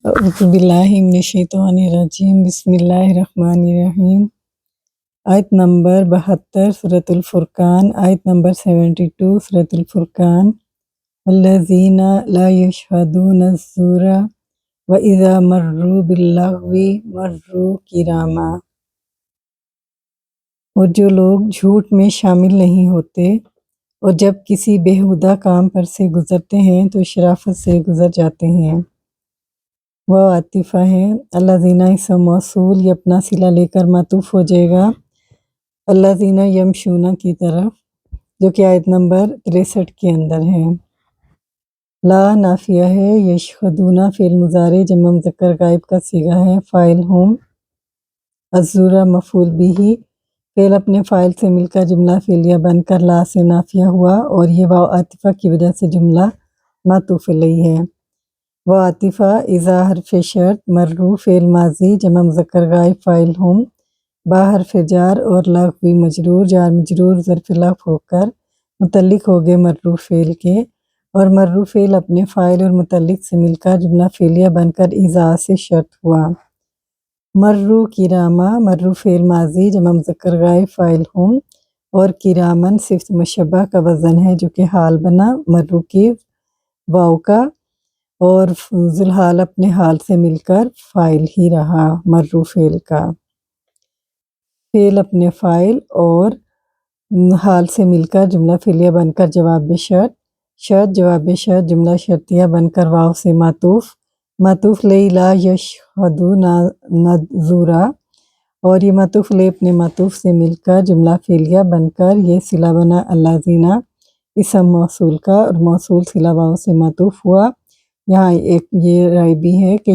اعوذ باللہ من الشیطان الرجیم، بسم اللہ الرحمن الرحیم۔ آیت نمبر 72 سورۃ الفرقان، آیت نمبر 72 سورۃ الفرقان۔ الذین لا یشہدون الزور وَإِذَا مَرُّوا بِاللَّغْوِ مَرُّوا کِرَامًا۔ اور جو لوگ جھوٹ میں شامل نہیں ہوتے اور جب کسی بیہودہ کام پر سے گزرتے ہیں تو شرافت سے گزر جاتے ہیں۔ وہ عاطفہ ہے، الذین اسم موصول، یہ اپنا صلہ لے کر معطوف ہو جائے گا الذین یمشون کی طرف، جو کہ آیت نمبر 63 کے اندر ہے۔ لا نافیہ ہے، یشہدون فعل مضارع جمع مذکر غائب کا صیغہ ہے، فاعل ہم، الزور مفعول بھی، فعل اپنے فاعل سے مل کر جملہ فعلیہ بن کر لا سے نافیہ ہوا اور یہ واو عاطفہ کی وجہ سے جملہ معطوف علیہ ہے۔ وہ عاطفہ اذا حرف شرط، مرو فعل ماضی جمع مذکر غائب فاعل ہم، با حرف جار اور لغوی مجرور، جار مجرور ظرف لغو ہو کر متعلق ہو گئے مرو فعل کے، اور مرو فعل اپنے فاعل اور متعلق سے مل کر جملہ فعلیہ بن کر اذا سے شرط ہوا۔ مرو کراما، مرو فعل ماضی جمع مذکر غائب فاعل ہم، اور کرامن صفت مشبہ کا وزن ہے جو کہ حال بنا مرو کی واو کا، اور ذوالحال اپنے حال سے مل کر فاعل ہی رہا مرو فعل کا۔ فعل اپنے فاعل اور حال سے مل کر جملہ فعلیہ بن کر جواب شرط، شرط جواب شرط جملہ شرطیہ بن کر واو سے معطوف، معطوف لئی لا یشہدون الزور، اور یہ معطوف لئی اپنے معطوف سے مل کر جملہ فعلیہ بن کر یہ صلہ بنا الذین اسم موصول کا، اور موصول صلہ واو سے معطوف ہوا۔ یہاں ایک یہ رائے بھی ہے کہ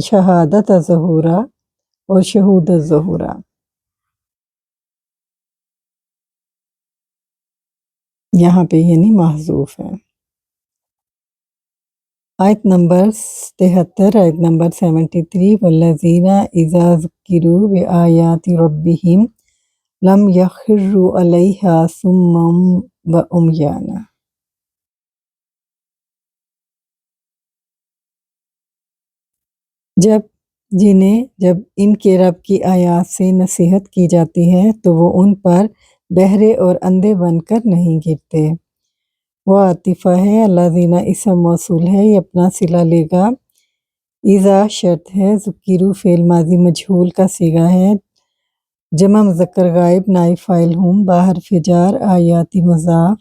شہادت ظہورا اور شہود الظہورا، یہاں پہ یعنی محذوف ہے۔ آیت نمبر 73، آیت نمبر 73، والذین اذا ذکروا بآیات ربہم لم یخروا علیہا صما وعمیانا۔ جب ان کے رب کی آیات سے نصیحت کی جاتی ہے تو وہ ان پر بہرے اور اندھے بن کر نہیں گرتے۔ وہ عاطفہ ہے، الذین اسم موصول ہے، یہ اپنا صلہ لے گا اذا شرط ہے، ذکروا فعل ماضی مجہول کا صیغہ ہے، جمع مذکر غائب نائب فاعل ہم، با حرف جار آیاتی مضاف،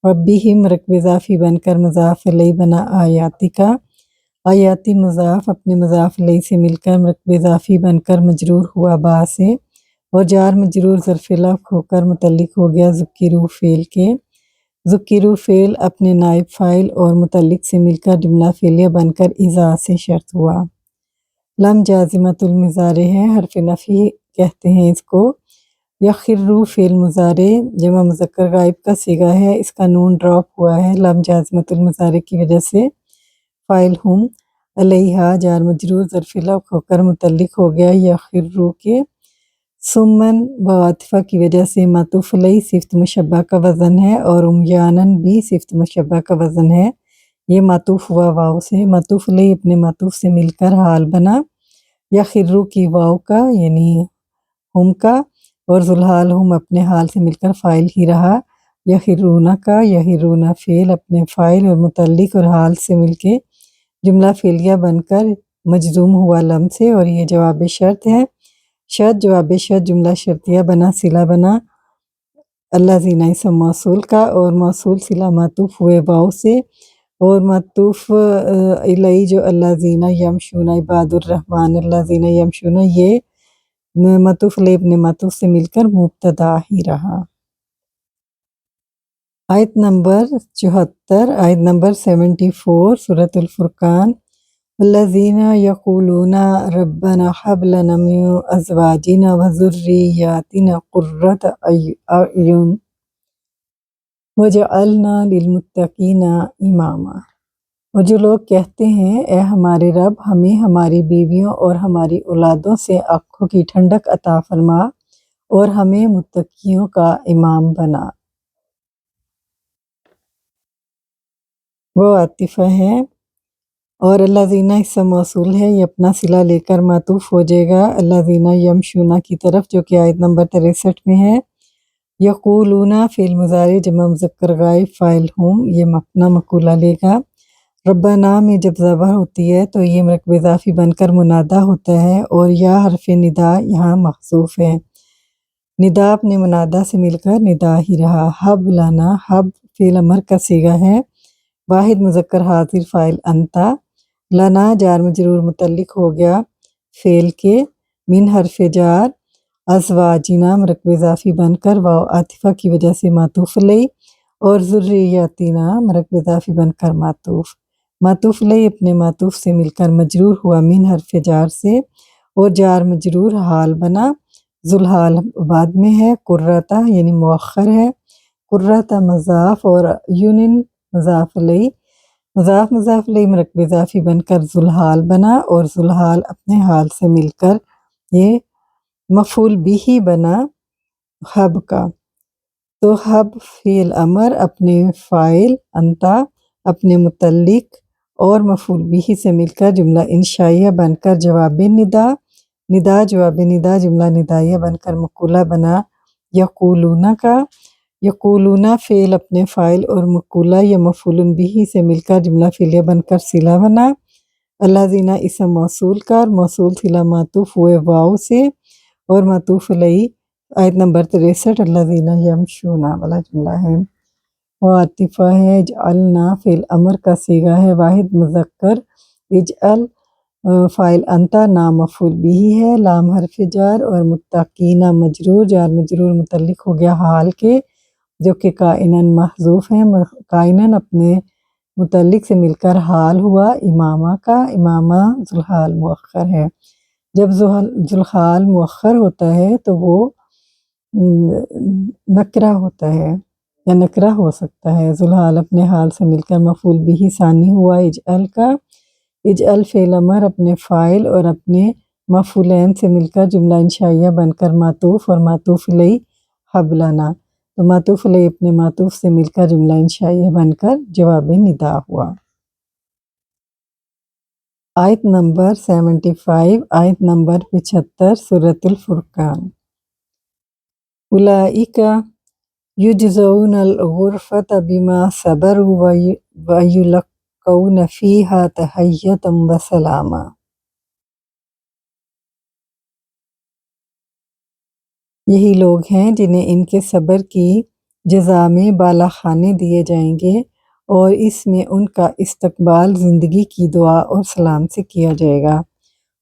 ربہم رکب اضافی بن کر مضاف الیہ بنا آیاتی کا، آیاتی مضاف اپنے مضاف الیہ سے مل کر رکب اضافی بن کر مجرور ہوا با سے، اور جار مجرور ظرف لغو ہو کر متعلق ہو گیا ذکروا فعل کے، ذکروا فعل اپنے نائب فاعل اور متعلق سے مل کر جملہ فعلیہ بن کر اذا سے شرط ہوا۔ لم جازمۃ المضارع ہے، حرف نفی کہتے ہیں اس کو۔ یخروا فعل مضارع جمع مذکر غائب کا صیغہ ہے، اس کا نون ڈراپ ہوا ہے لم جازمۃ المضارع کی وجہ سے، فاعل ہم، علیہا جار مجرور ظرف لغو ہو کر متعلق ہو گیا یخروا کے، سمن عاطفہ کی وجہ سے معطوف علیہ صفت مشبہ کا وزن ہے، اور عمیاناً بھی صفت مشبہ کا وزن ہے، یہ معطوف ہوا واو سے، معطوف علیہ اپنے معطوف سے مل کر حال بنا یخروا کی واو کا یعنی ہم کا، اور ذوالحال ہم اپنے حال سے مل کر فاعل ہی رہا یخرون کا، یخرون فعل اپنے فاعل اور متعلق اور حال سے مل کے جملہ فعلیہ بن کر مجزوم ہوا لم سے، اور یہ جواب شرط ہے، شرط جواب شرط جملہ شرطیہ بنا صلہ بنا الذین اسم موصول کا، اور موصول صلہ معطوف ہوئے واو سے، اور معطوف الیہ جو الذین یمشون عباد الرحمن الذین یمشون، یہ معطوف علیہ اپنے معطوف سے مل کر مبتدا ہی رہا۔ آیت نمبر 74، آیت نمبر 74 سورۃ الفرقان۔ والذین یقولون ربنا ھب لنا من ازواجنا وذریاتنا قرۃ اعین وجعلنا للمتقین اماما۔ اور جو لوگ کہتے ہیں اے ہمارے رب، ہمیں ہماری بیویوں اور ہماری اولادوں سے آنکھوں کی ٹھنڈک عطا فرما اور ہمیں متقیوں کا امام بنا۔ وہ عاطفہ ہے، اور الذین اسم موصول ہے، یہ اپنا صلہ لے کر معطوف ہو جائے گا الذین یمشون کی طرف، جو کہ آیت نمبر 63 میں ہے۔ یقولون فعل مضارع جمع مذکر غائب فاعل ہم، یہ اپنا مقولہ لے گا۔ ربنا میں جب زبر ہوتی ہے تو یہ مرکب اضافی بن کر منادہ ہوتا ہے، اور یا حرف ندا یہاں محذوف ہے۔ ندا اپنے منادہ سے مل کر ندا ہی رہا۔ حب لنا، حب فعل امر کا صیغہ ہے، واحد مذکر حاضر فاعل انتا، لنا جار مجرور متعلق ہو گیا فعل کے، من حرف جار، ازواجنا مرکب اضافی بن کر واو عاطفہ کی وجہ سے معطوف علیہ، اور ذریاتنا مرکب اضافی بن کر معطوف علیہ اپنے معطوف سے مل کر مجرور ہوا من حرف جار سے، اور جار مجرور حال بنا، ذوالحال بعد میں ہے، قرۃ یعنی مؤخر ہے، قرۃ مضاف اور یونن مضاف علیہ، مضاف علیہ مرکب اضافی بن کر ذوالحال بنا، اور ذوالحال اپنے حال سے مل کر یہ مفعول بھی بنا حب کا۔ تو حب فعل امر اپنے فاعل انتا، اپنے متعلق اور مفعول بھی سے مل کر جملہ انشائیہ بن کر جواب ندا، ندا جواب ندا جملہ ندائیہ بن کر مقولہ بنا یقولون کا۔ یقولون فعل اپنے فاعل اور مقولہ یا مفعول بھی سے مل کر جملہ فعلیہ بن کر صلہ بنا الذین اسم موصول کا، اور موصول صلہ معطوف ہوئے واو سے، اور معطوف علیہ آیت نمبر 63 الذین یمشون والا جملہ ہے۔ عاطفہ ہے، اجعلنا فعل امر کا صیغہ ہے، واحد مذکر، اجعل فاعل انتا نام مفعول بھی ہے، لام حرف جار، اور متقین مجرور، جار مجرور متعلق ہو گیا حال کے، جو کہ کائناً محذوف ہیں، کائناً اپنے متعلق سے مل کر حال ہوا امامہ کا، امامہ ذوالحال مؤخر ہے۔ جب ذوالحال مؤخر ہوتا ہے تو وہ نکرہ ہوتا ہے یا نکرہ ہو سکتا ہے۔ ذوالحال اپنے حال سے مل کر مفعول بھی ثانی ہوا اجعل کا۔ اجعل فعل امر اپنے فاعل اور اپنے مفعولین سے مل کر جملہ انشائیہ بن کر معطوف، اور معطوف علیہ حب لنا، تو معطوف علیہ اپنے معطوف سے مل کر جملہ انشائیہ بن کر جواب ندا ہوا۔ آیت نمبر 75، آیت نمبر 75 سورۃ الفرقان۔ اولئک یجزون الغرفۃ بما صبروا ویلقون فیہا تحیۃ وسلاما۔ یہی لوگ ہیں جنہیں ان کے صبر کی جزا میں بالا خانے دیے جائیں گے، اور اس میں ان کا استقبال زندگی کی دعا اور سلام سے کیا جائے گا۔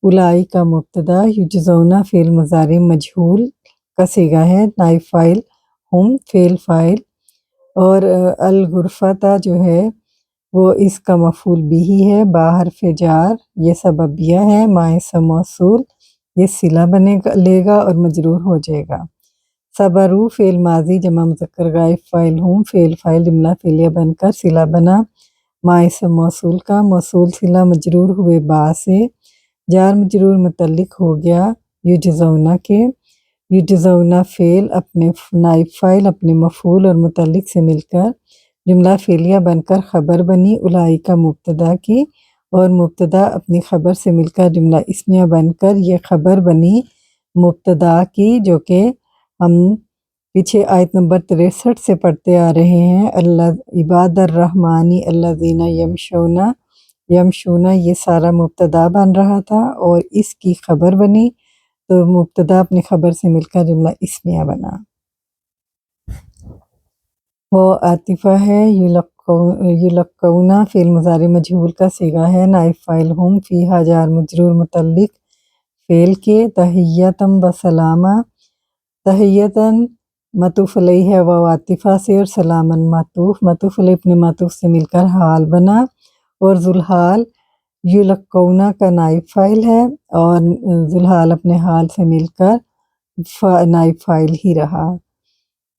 اولئک کا مبتدا، یجزون فعل مضارع مجہول کا صیغہ ہے، نائب فاعل ہم فعل فاعل، اور الغرفۃ جو ہے وہ اس کا مفعول بھی ہے، با حرف جار یہ سببیہ ہے، ما اسم موصول یہ صلہ لے گا اور مجرور ہو جائے گا۔ صبروا فعل ماضی جمع مذکر غائب فاعل ہم فعل فاعل جملہ فعلیہ بن کر صلہ بنا ما اسم موصول کا، موصول صلہ مجرور ہوئے با سے، جار مجرور متعلق ہو گیا یجزون کے، یجزون فعل اپنے نائب فاعل اپنے مفعول اور متعلق سے مل کر جملہ فعلیہ بن کر خبر بنی اولئک مبتدا کی، اور مبتدا اپنی خبر سے مل کر جملہ اسمیہ بن کر یہ خبر بنی مبتدا کی، جو کہ ہم پیچھے آیت نمبر 63 سے پڑھتے آ رہے ہیں۔ عباد الرحمن الذین یمشون یہ سارا مبتدا بن رہا تھا اور اس کی خبر بنی، تو مبتدا اپنی خبر سے مل کر جملہ اسمیہ بنا۔ وہ عاطفہ ہے، یلقون فعل مضارع مجہول کا صیغہ ہے، نائب فاعل ہم فیہا جار مجرور متعلق فعل کے، تحیۃ وسلاما، تحیۃ معطوف علیہ ہے وہ عاطفہ سے، اور سلاما معطوف علیہ اپنے معطوف سے مل کر حال بنا، اور ذوالحال یلقون کا نائب فاعل ہے، اور ذوالحال اپنے حال سے مل کر نائب فاعل ہی رہا،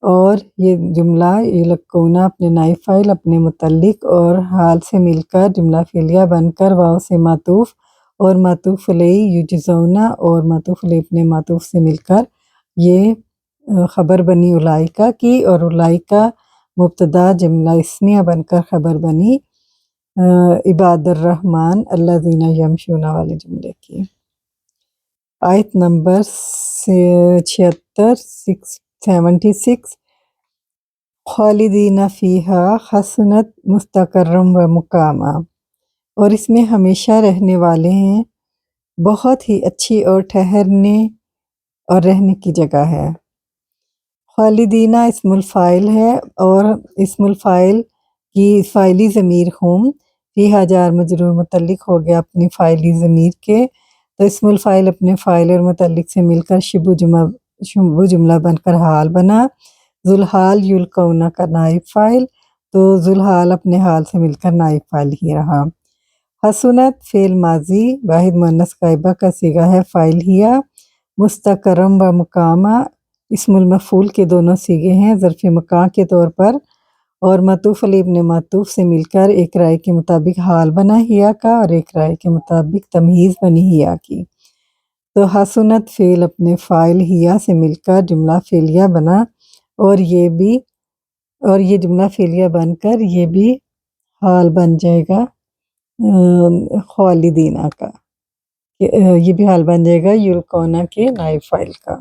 اور یہ جملہ یلقون اپنے نائب فاعل اپنے متعلق اور حال سے مل کر جملہ فعلیہ بن کر واو سے معطوف، اور معطوف علیہ یجزون، اور معطوف علیہ اپنے معطوف سے مل کر یہ خبر بنی اولئک کی، اور اولئک مبتدا جملہ اسمیہ بن کر خبر بنی عباد الرحمن الذین یمشون والے جملے کی۔ آیت نمبر 76 خالدین فیہا حسنت مستقرم و مقاما، اور اس میں ہمیشہ رہنے والے ہیں، بہت ہی اچھی اور ٹھہرنے اور رہنے کی جگہ ہے۔ خالدینہ اسم الفاعل ہے، اور اسم الفاعل کی فاعلی ضمیر ہم فیہا جار مجرور متعلق ہو گیا اپنی فاعلی ضمیر کے، تو اسم الفاعل اپنے فاعل اور متعلق سے مل کر شبہ جملہ بن کر حال بنا۔ ذوالحال یلقون کا نائب فاعل، تو ذوالحال اپنے حال سے مل کر نائب فاعل ہی رہا۔ حسنت فعل ماضی واحد مؤنث غائبہ کا صیغہ ہے فاعل ہیا۔ مستقرم و مقامہ اسم المفعول کے دونوں صیغے ہیں ظرف مکان کے طور پر، اور معطوف علی ابن معطوف سے مل کر ایک رائے کے مطابق حال بنا ہیا کا، اور ایک رائے کے مطابق تمہیز بنی ہیا کی۔ تو حسنت فعل اپنے فاعل ہیا سے مل کر جملہ فعلیہ بنا، اور یہ جملہ فعلیہ بن کر یہ بھی حال بن جائے گا خالدینہ کا، یہ بھی حال بن جائے گا یلقونا کے نائب فاعل کا۔